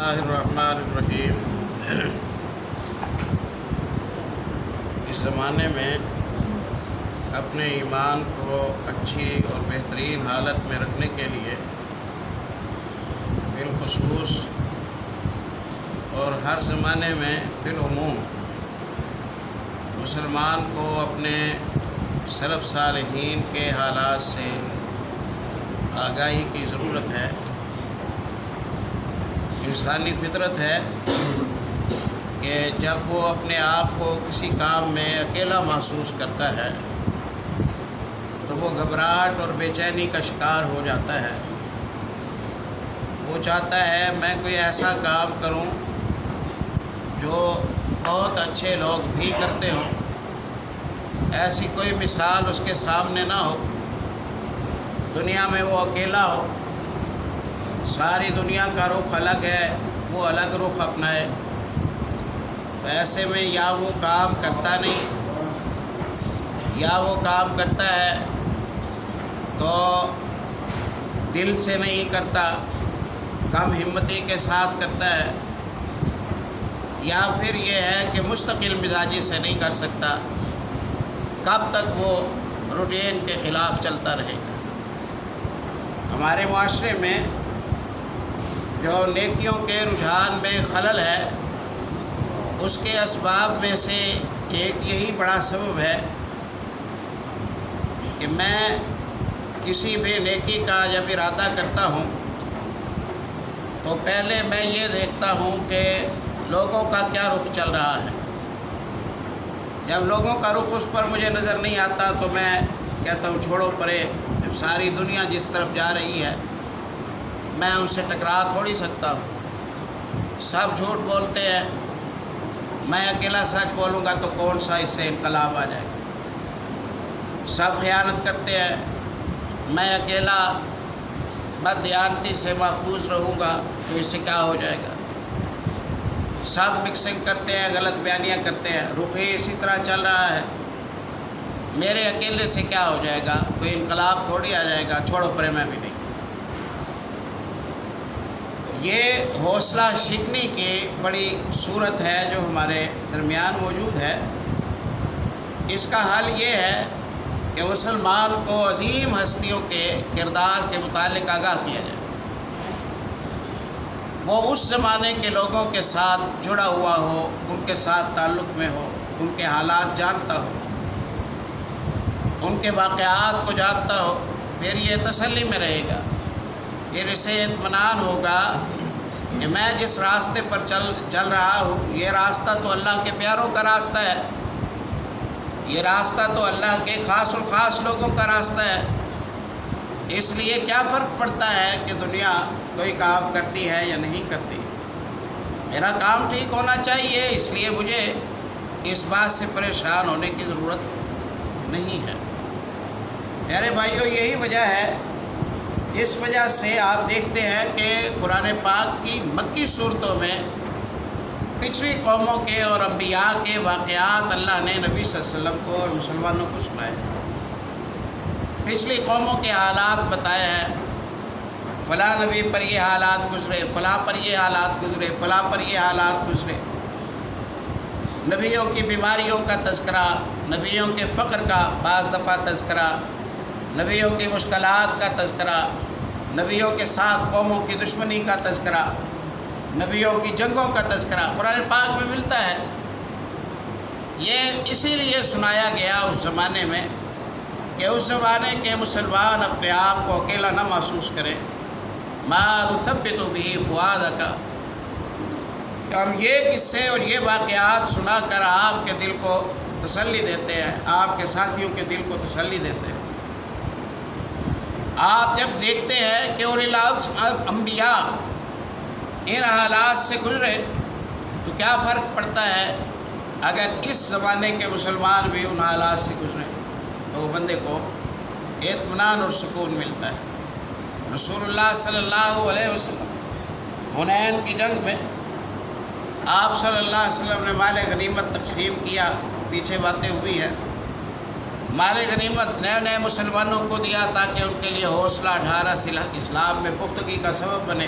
اللہ الرحمن الرحیم۔ اس زمانے میں اپنے ایمان کو اچھی اور بہترین حالت میں رکھنے کے لیے بالخصوص اور ہر زمانے میں بالعموم مسلمان کو اپنے سلف صالحین کے حالات سے آگاہی کی ضرورت ہے۔ انسانی فطرت ہے کہ جب وہ اپنے آپ کو کسی کام میں اکیلا محسوس کرتا ہے تو وہ گھبراہٹ اور بے چینی کا شکار ہو جاتا ہے۔ وہ چاہتا ہے میں کوئی ایسا کام کروں جو بہت اچھے لوگ بھی کرتے ہوں، ایسی کوئی مثال اس کے سامنے نہ ہو، دنیا میں وہ اکیلا ہو، ساری دنیا کا رخ الگ ہے، وہ الگ رخ اپنائے۔ تو ایسے میں یا وہ کام کرتا نہیں یا وہ کام کرتا ہے تو دل سے نہیں کرتا، کم ہمتی کے ساتھ کرتا ہے، یا پھر یہ ہے کہ مستقل مزاجی سے نہیں کر سکتا۔ کب تک وہ روٹین کے خلاف چلتا رہے گا؟ ہمارے معاشرے میں جو نیکیوں کے رجحان میں خلل ہے، اس کے اسباب میں سے ایک یہی بڑا سبب ہے کہ میں کسی بھی نیکی کا جب ارادہ کرتا ہوں تو پہلے میں یہ دیکھتا ہوں کہ لوگوں کا کیا رخ چل رہا ہے۔ جب لوگوں کا رخ اس پر مجھے نظر نہیں آتا تو میں کہتا ہوں چھوڑو پرے، جب ساری دنیا جس طرف جا رہی ہے میں ان سے ٹکرا تھوڑی سکتا ہوں۔ سب جھوٹ بولتے ہیں، میں اکیلا سچ بولوں گا تو کون سا اس سے انقلاب آ جائے گا؟ سب خیانت کرتے ہیں، میں اکیلا بددیانتی سے محفوظ رہوں گا تو اس سے کیا ہو جائے گا؟ سب مکسنگ کرتے ہیں، غلط بیانیاں کرتے ہیں، رخ اسی طرح چل رہا ہے، میرے اکیلے سے کیا ہو جائے گا؟ کوئی انقلاب تھوڑی آ جائے گا، چھوڑو پرے میں بھی نہیں۔ یہ حوصلہ شکنی کی بڑی صورت ہے جو ہمارے درمیان موجود ہے۔ اس کا حل یہ ہے کہ مسلمان کو عظیم ہستیوں کے کردار کے متعلق آگاہ کیا جائے، وہ اس زمانے کے لوگوں کے ساتھ جڑا ہوا ہو، ان کے ساتھ تعلق میں ہو، ان کے حالات جانتا ہو، ان کے واقعات کو جانتا ہو، پھر یہ تسلی میں رہے گا، پھر اسے اطمینان ہوگا کہ میں جس راستے پر چل رہا ہوں یہ راستہ تو اللہ کے پیاروں کا راستہ ہے، یہ راستہ تو اللہ کے خاص اور خاص لوگوں کا راستہ ہے۔ اس لیے کیا فرق پڑتا ہے کہ دنیا کوئی کام کرتی ہے یا نہیں کرتی؟ میرا کام ٹھیک ہونا چاہیے، اس لیے مجھے اس بات سے پریشان ہونے کی ضرورت نہیں ہے۔ پیارے بھائیوں، یہی وجہ ہے جس وجہ سے آپ دیکھتے ہیں کہ قرآن پاک کی مکی صورتوں میں پچھلی قوموں کے اور انبیاء کے واقعات اللہ نے نبی صلی اللہ علیہ وسلم کو اور مسلمانوں کو سنائے، پچھلی قوموں کے حالات بتائے ہیں، فلاں نبی پر یہ حالات گزرے، فلاں پر یہ حالات گزرے، فلاں پر یہ حالات گزرے۔ نبیوں کی بیماریوں کا تذکرہ، نبیوں کے فقر کا بعض دفعہ تذکرہ، نبیوں کی مشکلات کا تذکرہ، نبیوں کے ساتھ قوموں کی دشمنی کا تذکرہ، نبیوں کی جنگوں کا تذکرہ قرآن پاک میں ملتا ہے۔ یہ اسی لیے سنایا گیا اس زمانے میں کہ اس زمانے کے مسلمان اپنے آپ کو اکیلا نہ محسوس کریں۔ ما نثبت به فؤادک، ہم یہ قصے اور یہ واقعات سنا کر آپ کے دل کو تسلی دیتے ہیں، آپ کے ساتھیوں کے دل کو تسلی دیتے ہیں۔ آپ جب دیکھتے ہیں کہ انبیاء ان حالات سے گزرے تو کیا فرق پڑتا ہے اگر اس زمانے کے مسلمان بھی ان حالات سے گزریں تو بندے کو اطمینان اور سکون ملتا ہے۔ رسول اللہ صلی اللہ علیہ وسلم حنین کی جنگ میں آپ صلی اللہ علیہ وسلم نے مال غنیمت تقسیم کیا، پیچھے باتیں ہوئی ہیں۔ مال غنیمت نئے نئے مسلمانوں کو دیا تاکہ ان کے لیے حوصلہ ڈھارس اسلام میں پختگی کا سبب بنے۔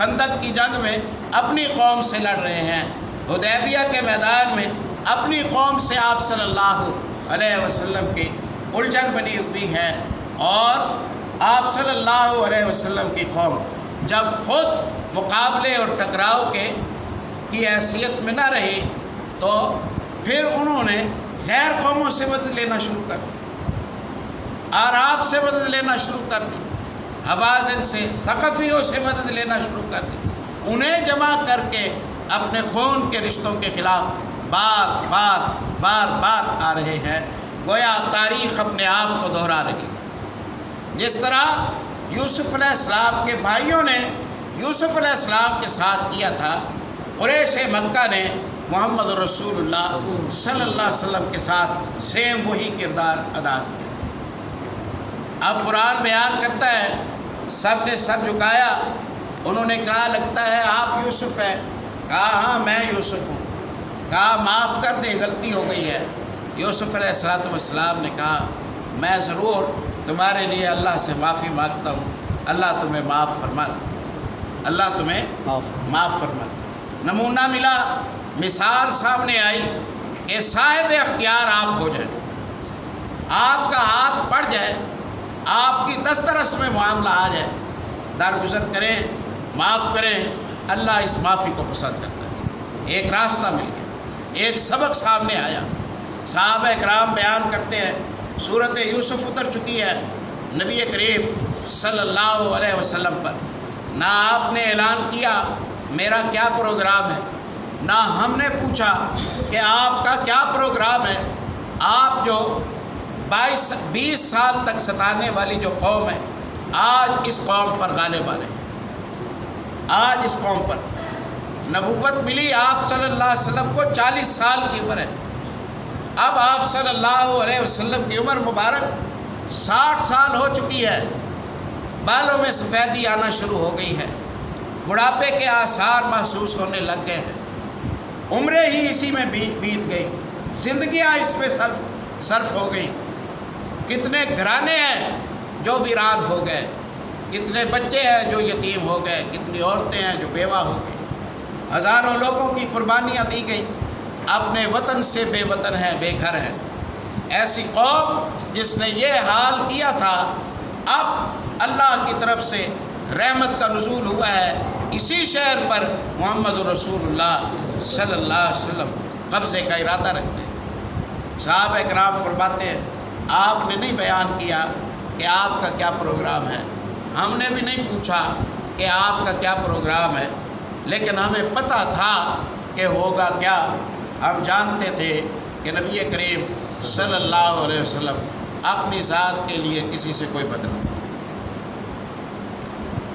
خندق کی جنگ میں اپنی قوم سے لڑ رہے ہیں، حدیبیہ کے میدان میں اپنی قوم سے آپ صلی اللہ علیہ وسلم کی الجھن بنی ہوئی ہے، اور آپ صلی اللہ علیہ وسلم کی قوم جب خود مقابلے اور ٹکراؤ کی حیثیت میں نہ رہی تو پھر انہوں نے غیر قوموں سے مدد لینا شروع کر دی، اعراب سے مدد لینا شروع کر دی، حوازن سے، ثقفیوں سے مدد لینا شروع کر دی، انہیں جمع کر کے اپنے خون کے رشتوں کے خلاف بار بار آ رہے ہیں۔ گویا تاریخ اپنے آپ کو دہرا رہی ہے۔ جس طرح یوسف علیہ السلام کے بھائیوں نے یوسف علیہ السلام کے ساتھ کیا تھا، قریش مکہ نے محمد رسول اللہ صلی اللہ علیہ وسلم کے ساتھ سیم وہی کردار ادا کیا۔ اب قرآن بیان کرتا ہے سب نے سر جھکایا، انہوں نے کہا لگتا ہے آپ یوسف ہیں، کہا ہاں میں یوسف ہوں، کہا معاف کر دے غلطی ہو گئی ہے۔ یوسف علیہ السلام نے کہا میں ضرور تمہارے لیے اللہ سے معافی مانگتا ہوں، اللہ تمہیں معاف فرما دے، اللہ تمہیں معاف فرما دے۔ نمونہ ملا، مثال سامنے آئی کہ صاحب اختیار آپ ہو جائیں، آپ کا ہاتھ پڑ جائے، آپ کی دسترس میں معاملہ آ جائے، درگزر کریں، معاف کریں، اللہ اس معافی کو پسند کرتا ہے۔ ایک راستہ مل گیا، ایک سبق سامنے آیا۔ صحابہ کرام بیان کرتے ہیں سورۃ یوسف اتر چکی ہے نبی کریم صلی اللہ علیہ وسلم پر، نہ آپ نے اعلان کیا میرا کیا پروگرام ہے، نہ ہم نے پوچھا کہ آپ کا کیا پروگرام ہے۔ آپ جو 20 سال تک ستانے والی جو قوم ہے، آج اس قوم پر غالب آ رہے ہیں، آج اس قوم پر نبوت ملی آپ صلی اللہ علیہ وسلم کو 40 سال کی عمر ہے، اب آپ صلی اللہ علیہ وسلم کی عمر مبارک 60 سال ہو چکی ہے، بالوں میں سفیدی آنا شروع ہو گئی ہے، بڑھاپے کے آثار محسوس ہونے لگ گئے ہیں، عمریں ہی اسی میں بیت گئی، زندگیاں اس میں صرف ہو گئیں۔ کتنے گھرانے ہیں جو ویران ہو گئے، کتنے بچے ہیں جو یتیم ہو گئے، کتنی عورتیں ہیں جو بیوہ ہو گئی، ہزاروں لوگوں کی قربانیاں دی گئیں، اپنے وطن سے بے وطن ہیں، بے گھر ہیں۔ ایسی قوم جس نے یہ حال کیا تھا، اب اللہ کی طرف سے رحمت کا نزول ہوا ہے، اسی شہر پر محمد رسول اللہ صلی اللہ علیہ وسلم قبضے کا ارادہ رکھتے ہیں۔ صحابہ کرام فرماتے ہیں آپ نے نہیں بیان کیا کہ آپ کا کیا پروگرام ہے، ہم نے بھی نہیں پوچھا کہ آپ کا کیا پروگرام ہے، لیکن ہمیں پتہ تھا کہ ہوگا کیا۔ ہم جانتے تھے کہ نبی کریم صلی اللہ علیہ وسلم اپنی ذات کے لیے کسی سے کوئی بدلہ نہیں،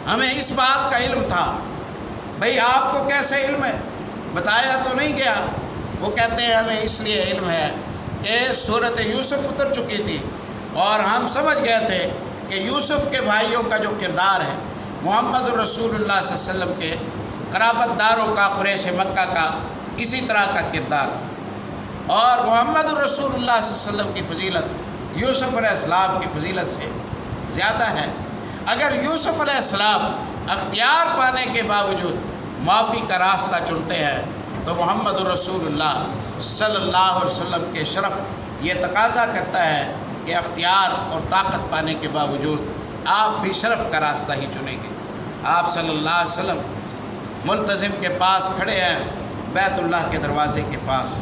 ہمیں اس بات کا علم تھا۔ بھئی آپ کو کیسے علم ہے؟ بتایا تو نہیں گیا۔ وہ کہتے ہیں ہمیں اس لیے علم ہے کہ سورۃ یوسف اتر چکی تھی اور ہم سمجھ گئے تھے کہ یوسف کے بھائیوں کا جو کردار ہے، محمد رسول اللہ صلی اللہ علیہ وسلم کے قرابت داروں کا، قریش مکہ کا اسی طرح کا کردار تھا، اور محمد رسول اللہ صلی اللہ علیہ وسلم کی فضیلت یوسف علیہ السلام کی فضیلت سے زیادہ ہے۔ اگر یوسف علیہ السلام اختیار پانے کے باوجود معافی کا راستہ چنتے ہیں تو محمد رسول اللہ صلی اللہ علیہ وسلم کے شرف یہ تقاضا کرتا ہے کہ اختیار اور طاقت پانے کے باوجود آپ بھی شرف کا راستہ ہی چنیں گے۔ آپ صلی اللہ علیہ وسلم ملتزم کے پاس کھڑے ہیں، بیت اللہ کے دروازے کے پاس،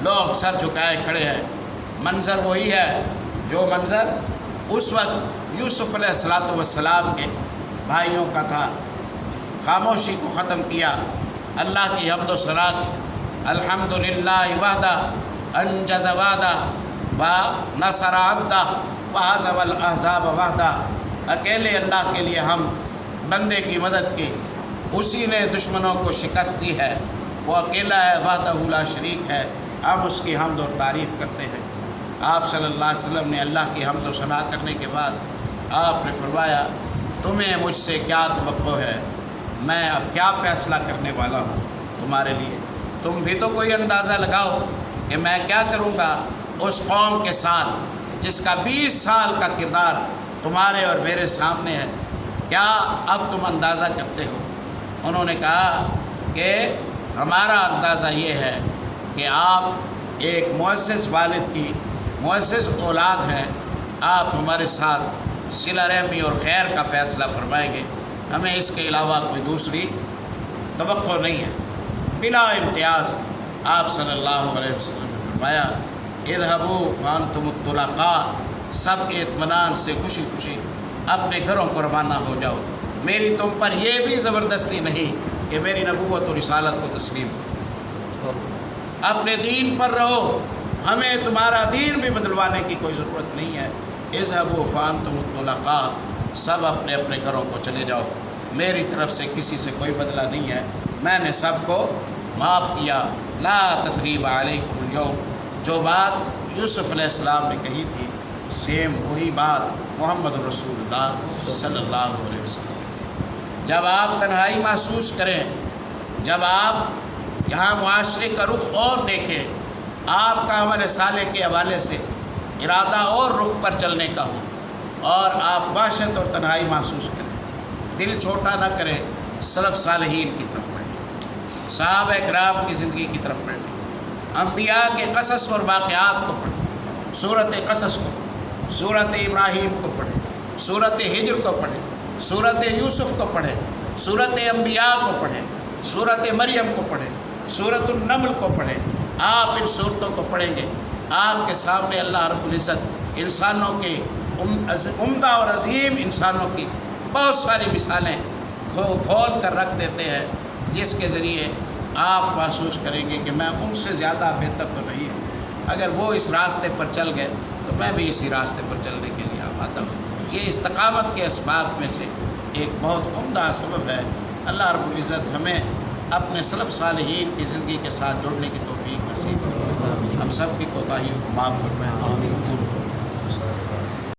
لوگ سر جھکائے کھڑے ہیں، منظر وہی ہے جو منظر اس وقت یوسف علیہ السلام کے بھائیوں کا تھا۔ خاموشی کو ختم کیا، اللہ کی حمد و ثنا کی، الحمدللہ وحدہ انجز وعدہ ونصر عبدہ وہزم الاحزاب وحدہ۔ اکیلے اللہ کے لیے ہم بندے کی مدد کی، اسی نے دشمنوں کو شکست دی ہے، وہ اکیلا ہے، وحدہ لا شریک ہے، ہم اس کی حمد اور تعریف کرتے ہیں۔ آپ صلی اللہ علیہ وسلم نے اللہ کی حمد و ثنا کرنے کے بعد آپ نے فرمایا تمہیں مجھ سے کیا توقع ہے، میں اب کیا فیصلہ کرنے والا ہوں تمہارے لیے، تم بھی تو کوئی اندازہ لگاؤ کہ میں کیا کروں گا اس قوم کے ساتھ جس کا 20 سال کا کردار تمہارے اور میرے سامنے ہے۔ کیا اب تم اندازہ کرتے ہو انہوں نے کہا کہ ہمارا اندازہ یہ ہے کہ آپ ایک معزز والد کی معزز اولاد ہیں، آپ ہمارے ساتھ صلہ رحمی اور خیر کا فیصلہ فرمائیں گے، ہمیں اس کے علاوہ کوئی دوسری توقع نہیں ہے۔ بلا امتیاز آپ صلی اللہ علیہ وسلم نے فرمایا اذهبوا فانتم الطلقاء، سب اطمینان سے خوشی خوشی اپنے گھروں کو روانہ ہو جاؤ، میری تم پر یہ بھی زبردستی نہیں کہ میری نبوت و رسالت کو تسلیم کرو، اپنے دین پر رہو، ہمیں تمہارا دین بھی بدلوانے کی کوئی ضرورت نہیں ہے۔ اذهبوا فانتم الطلقاء، سب اپنے اپنے گھروں کو چلے جاؤ، میری طرف سے کسی سے کوئی بدلہ نہیں ہے، میں نے سب کو معاف کیا۔ لا تثریب علیکم اليوم، جو بات یوسف علیہ السلام نے کہی تھی سیم وہی بات محمد رسول اللہ صلی اللہ علیہ وسلم۔ جب آپ تنہائی محسوس کریں، جب آپ یہاں معاشرے کا رخ اور دیکھیں، آپ کا عمل صالح کے حوالے سے ارادہ اور رخ پر چلنے کا ہو، اور آپ وحشت اور تنہائی محسوس کریں، دل چھوٹا نہ کریں، سلف صالحین کی طرف پڑھیں، صحابہ اکرام کی زندگی کی طرف پڑھیں، انبیاء کے قصص اور واقعات کو پڑھیں، سورۃ قصص کو، سورۃ ابراہیم کو پڑھیں، سورۃ ہجر کو پڑھیں، سورۃ یوسف کو پڑھیں، سورۃ انبیاء کو پڑھیں، سورۃ مریم کو پڑھیں، سورۃ النمل کو پڑھیں۔ آپ ان صورتوں کو پڑھیں گے، آپ کے سامنے اللہ رب العزت انسانوں کے عمدہ اور عظیم انسانوں کی بہت ساری مثالیں کھول کر رکھ دیتے ہیں، جس کے ذریعے آپ محسوس کریں گے کہ میں ان سے زیادہ بہتر تو نہیں ہوں، اگر وہ اس راستے پر چل گئے تو میں بھی اسی راستے پر چلنے کے لیے آمادہ ہوں۔ یہ استقامت کے اسباب میں سے ایک بہت عمدہ سبب ہے۔ اللہ رب العزت ہمیں اپنے سلف صالحین کی زندگی کے ساتھ جڑنے کی توفیق نصیب فرمائے، ہم سب کی کوتاہیوں کو معاف فرمائے۔